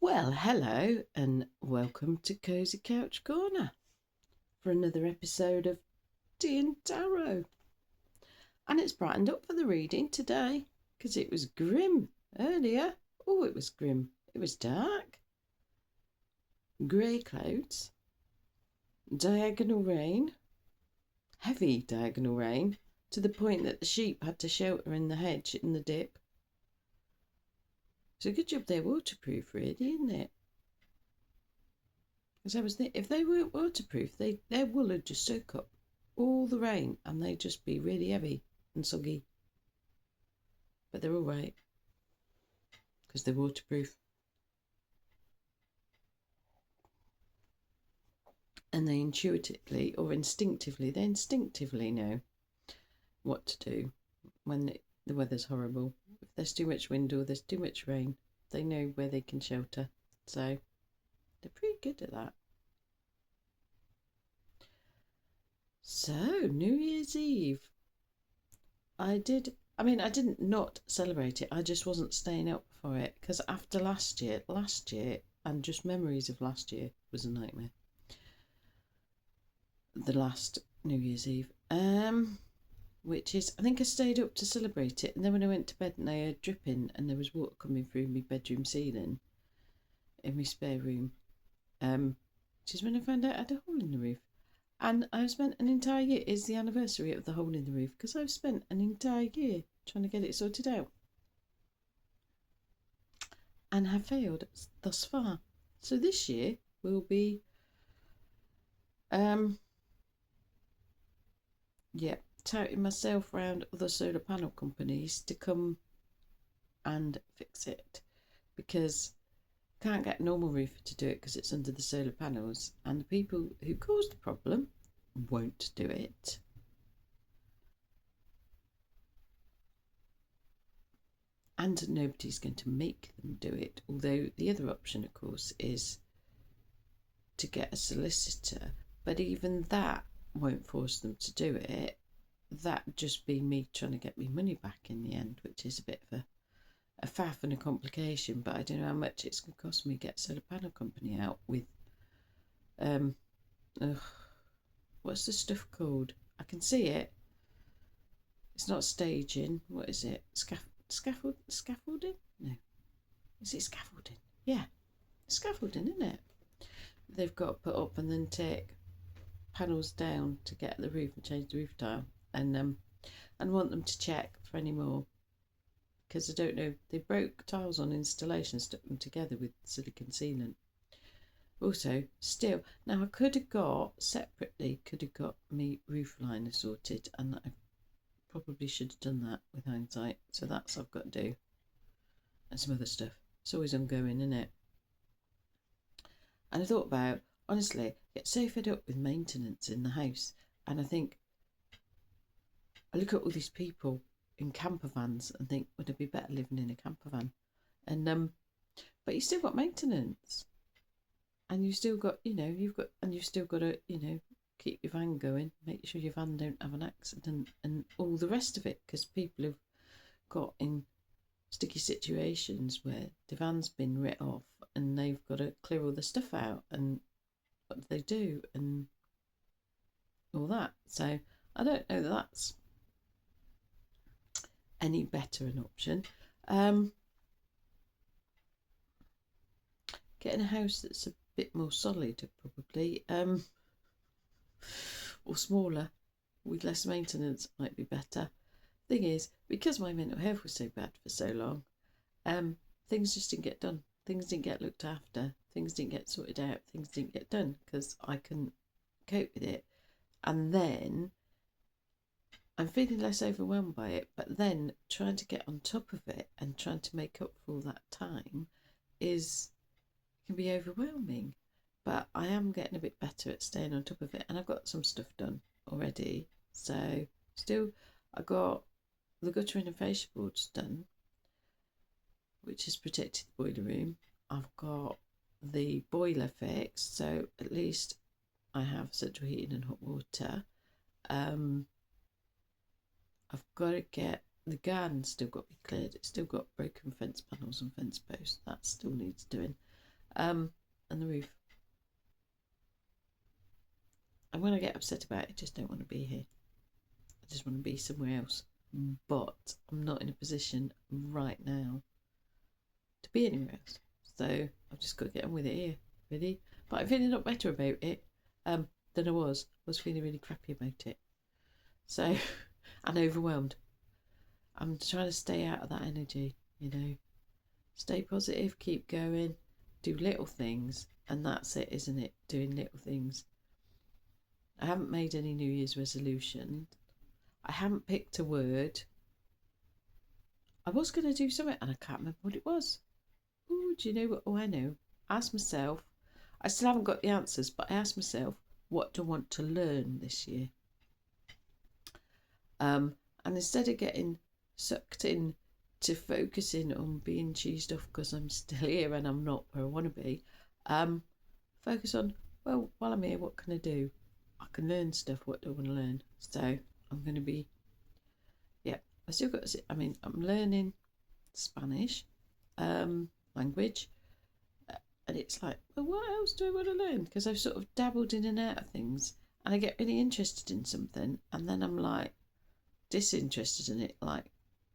Well, hello and welcome to Cozy Couch Corner for another episode of Tea and Tarot. And it's brightened up for the reading today because it was grim earlier. Oh, it was grim. It was dark. Grey clouds. Diagonal rain. Heavy diagonal rain to the point that the sheep had to shelter in the hedge in the dip. It's a good job they're waterproof, really, isn't it? Because I was thinking, if they weren't waterproof, their wool would just soak up all the rain and they'd just be really heavy and soggy. But they're all right because they're waterproof. And they instinctively know what to do when the weather's horrible. If there's too much wind or there's too much rain, they know where they can shelter. So they're pretty good at that. So, New Year's Eve. I didn't not celebrate it. I just wasn't staying up for it because after last year, and just memories of last year was a nightmare. The last New Year's Eve, which is, I think I stayed up to celebrate it, and then when I went to bed and I heard dripping and there was water coming through my bedroom ceiling in my spare room, which is when I found out I had a hole in the roof. And I've spent an entire year, it's the anniversary of the hole in the roof, because I've spent an entire year trying to get it sorted out. And have failed thus far. So this year will be, touting myself around other solar panel companies to come and fix it. Because can't get a normal roofer to do it because it's under the solar panels, and the people who caused the problem won't do it. And nobody's going to make them do it. Although the other option, of course, is to get a solicitor, but even that won't force them to do it. That'd just be me trying to get my money back in the end, which is a bit of a faff and a complication, but I don't know how much it's going to cost me to get a solar panel company out with what's the stuff called? I can see it. It's not staging. What is it? Scaffolding? No. Is it scaffolding? Yeah. Scaffolding, isn't it? They've got to put up and then take panels down to get the roof and change the roof tile, and want them to check for any more, because I don't know, they broke tiles on installation, stuck them together with silicon sealant. Also, still, now I could have got me roof liner sorted, and I probably should have done that with hindsight. So that's what I've got to do, and some other stuff. It's always ongoing, isn't it? And I thought about, honestly, I get so fed up with maintenance in the house, and I think, I look at all these people in camper vans and think, would it be better living in a camper van? And but you still got maintenance, and you still got, you've still got to, keep your van going, make sure your van don't have an accident, and all the rest of it, because people have got in sticky situations where the van's been writ off and they've got to clear all the stuff out, and what do they do, and all that. So I don't know that that's any better an option. Getting a house that's a bit more solid, probably, or smaller with less maintenance might be better. Thing is, because my mental health was so bad for so long, things just didn't get done. Things didn't get looked after. Things didn't get sorted out. Things didn't get done because I couldn't cope with it. And then I'm feeling less overwhelmed by it, but then trying to get on top of it and trying to make up for all that time can be overwhelming. But I am getting a bit better at staying on top of it, and I've got some stuff done already. So still, I got the guttering and fascia boards done, which has protected the boiler room. I've got the boiler fixed, so at least I have central heating and hot water. I've got to get the garden still got to be cleared. It's still got broken fence panels and fence posts. That still needs doing. and the roof. And when I get upset about it, I just don't want to be here. I just want to be somewhere else. But I'm not in a position right now to be anywhere else. So I've just got to get on with it here, really. But I'm feeling a lot better about it than I was. I was feeling really crappy about it. So, and overwhelmed. I'm trying to stay out of that energy, Stay positive, keep going, do little things, and that's it, isn't it? Doing little things. I haven't made any New Year's resolution. I haven't picked a word. I was going to do something and I can't remember what it was. Oh, do you know what? Oh, I know. I asked myself, I still haven't got the answers, but I asked myself, what do I want to learn this year? And instead of getting sucked in to focusing on being cheesed off because I'm still here and I'm not where I want to be, focus on, well, while I'm here, what can I do? I can learn stuff. What do I want to learn? So I'm going to be, I still got to, I'm learning Spanish language, and it's like, well, what else do I want to learn? Because I've sort of dabbled in and out of things, and I get really interested in something, and then I'm like disinterested in it, like,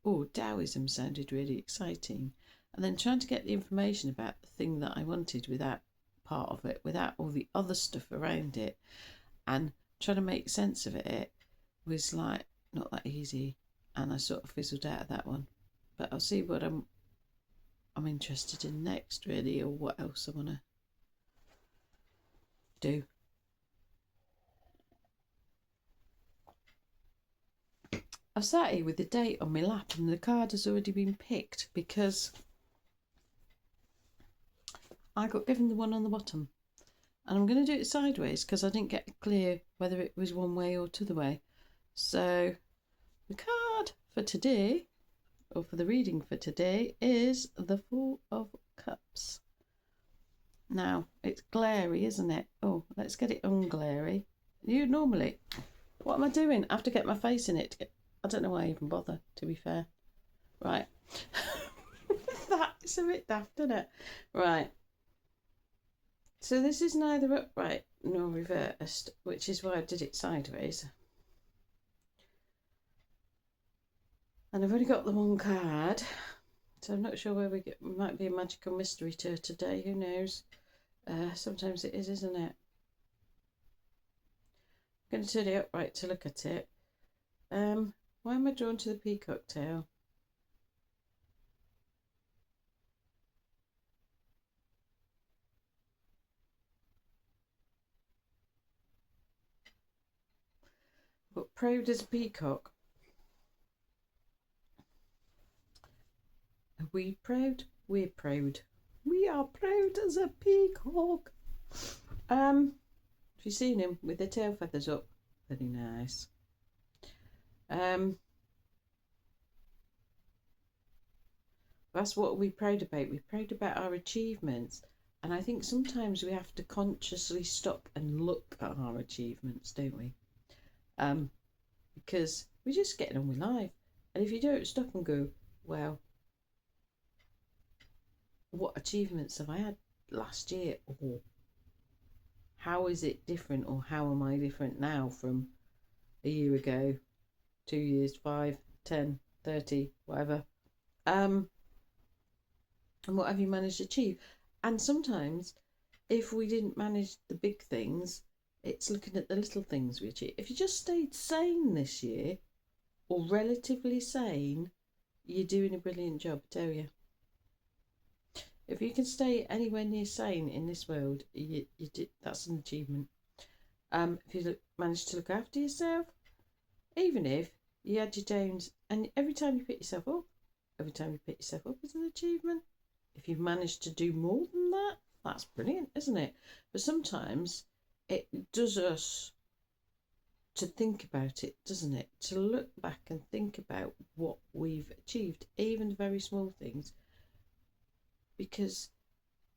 oh, Taoism sounded really exciting, and then trying to get the information about the thing that I wanted without part of it, without all the other stuff around it, and trying to make sense of it was like not that easy, and I sort of fizzled out of that one. But I'll see what I'm interested in next, really, or what else I want to do. I've sat here with the date on my lap and the card has already been picked because I got given the one on the bottom, and I'm going to do it sideways because I didn't get clear whether it was one way or t'other way. So the card for today, or for the reading for today, is the Four of Cups. Now, it's glary, isn't it? Oh, let's get it unglary. You normally, what am I doing? I have to get my face in it. I don't know why I even bother, to be fair. Right. That's a bit daft, isn't it? Right. So this is neither upright nor reversed, which is why I did it sideways. And I've only got the one card, so I'm not sure where we might be a magical mystery tour today, who knows? Sometimes it is, isn't it? I'm going to turn it upright to look at it. Why am I drawn to the peacock tail? But proud as a peacock. Are we proud? We're proud. We are proud as a peacock. Have you seen him with the tail feathers up? Very nice. That's what we're proud about. We're proud about our achievements. And I think sometimes we have to consciously stop and look at our achievements, don't we? Because we're just getting on with life. And if you don't stop and go, well, what achievements have I had last year? Or how is it different? Or how am I different now from a year ago, 2 years, 5, 10, 30, whatever? And what have you managed to achieve? And sometimes, if we didn't manage the big things, it's looking at the little things we achieve. If you just stayed sane this year, or relatively sane, you're doing a brilliant job, I tell you. If you can stay anywhere near sane in this world, that's an achievement. If you manage to look after yourself, even if you had your downs, and every time you pick yourself up is an achievement. If you've managed to do more than that, that's brilliant, isn't it? But sometimes it does us to think about it, doesn't it? To look back and think about what we've achieved, even very small things, because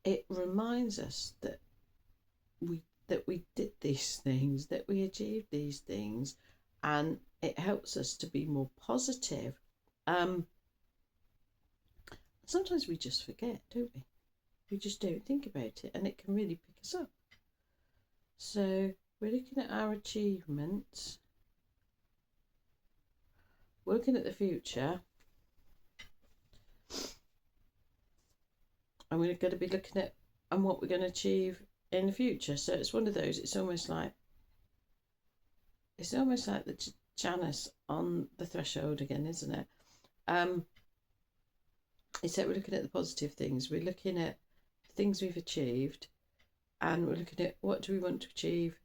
it reminds us that we did these things, that we achieved these things, and it helps us to be more positive. Sometimes we just forget, don't we? We just don't think about it, and it can really pick us up. So we're looking at our achievements. We're looking at the future. And we're going to be looking at what we're going to achieve in the future. So it's one of those, it's almost like the Janice on the threshold again, isn't it? Except we're looking at the positive things. We're looking at the things we've achieved, and we're looking at what do we want to achieve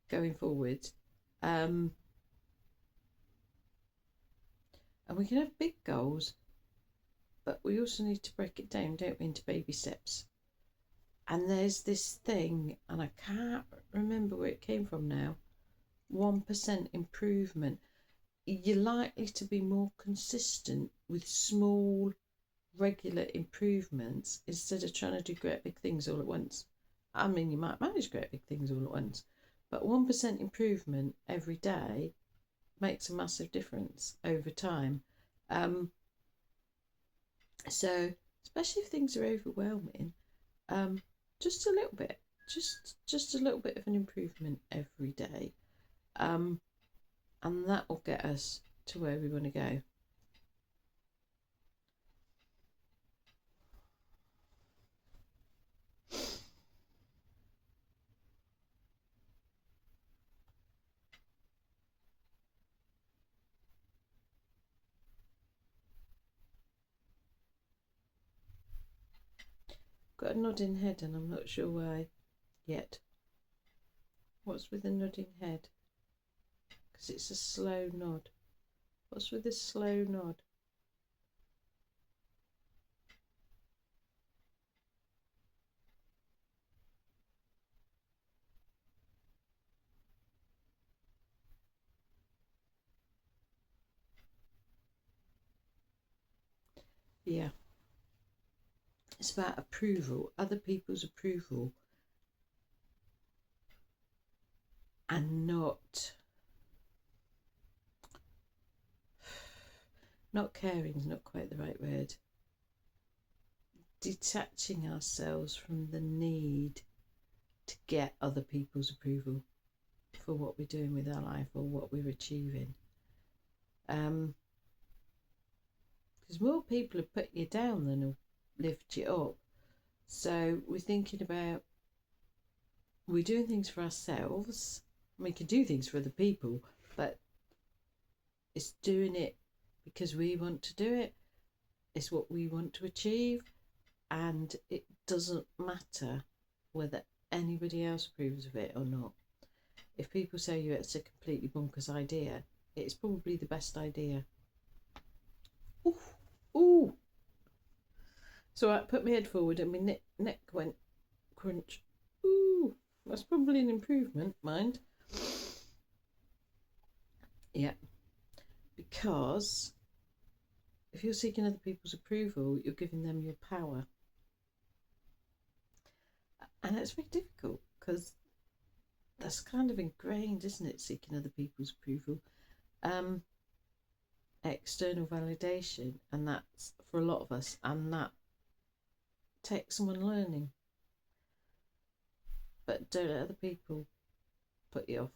going forward. And we can have big goals, but we also need to break it down, don't we, into baby steps. And there's this thing, and I can't remember where it came from now, 1% improvement. You're likely to be more consistent with small, regular improvements instead of trying to do great big things all at once. I mean, you might manage great big things all at once, but 1% improvement every day makes a massive difference over time. So especially if things are overwhelming, just a little bit, just a little bit of an improvement every day, and that will get us to where we want to go. Got a nodding head, and I'm not sure why yet. What's with the nodding head? Because it's a slow nod. What's with this slow nod? Yeah. It's about approval, other people's approval, and not caring is not quite the right word. Detaching ourselves from the need to get other people's approval for what we're doing with our life or what we're achieving. Because more people have put you down than have lift you up. So we're thinking about, we're doing things for ourselves. We can do things for other people, but it's doing it because we want to do it. It's what we want to achieve, and it doesn't matter whether anybody else approves of it or not. If people say it's a completely bonkers idea, it's probably the best idea. Ooh, ooh. So I put my head forward and my neck went crunch. Ooh, that's probably an improvement, mind. Yeah, because if you're seeking other people's approval, you're giving them your power. And it's very difficult because that's kind of ingrained, isn't it? Seeking other people's approval. External validation, and that's for a lot of us, and that takes someone learning. But don't let other people put you off,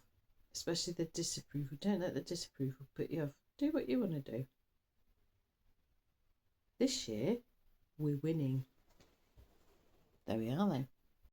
especially the disapproval. Don't let the disapproval put you off. Do what you want to do. This year, we're winning. There we are then.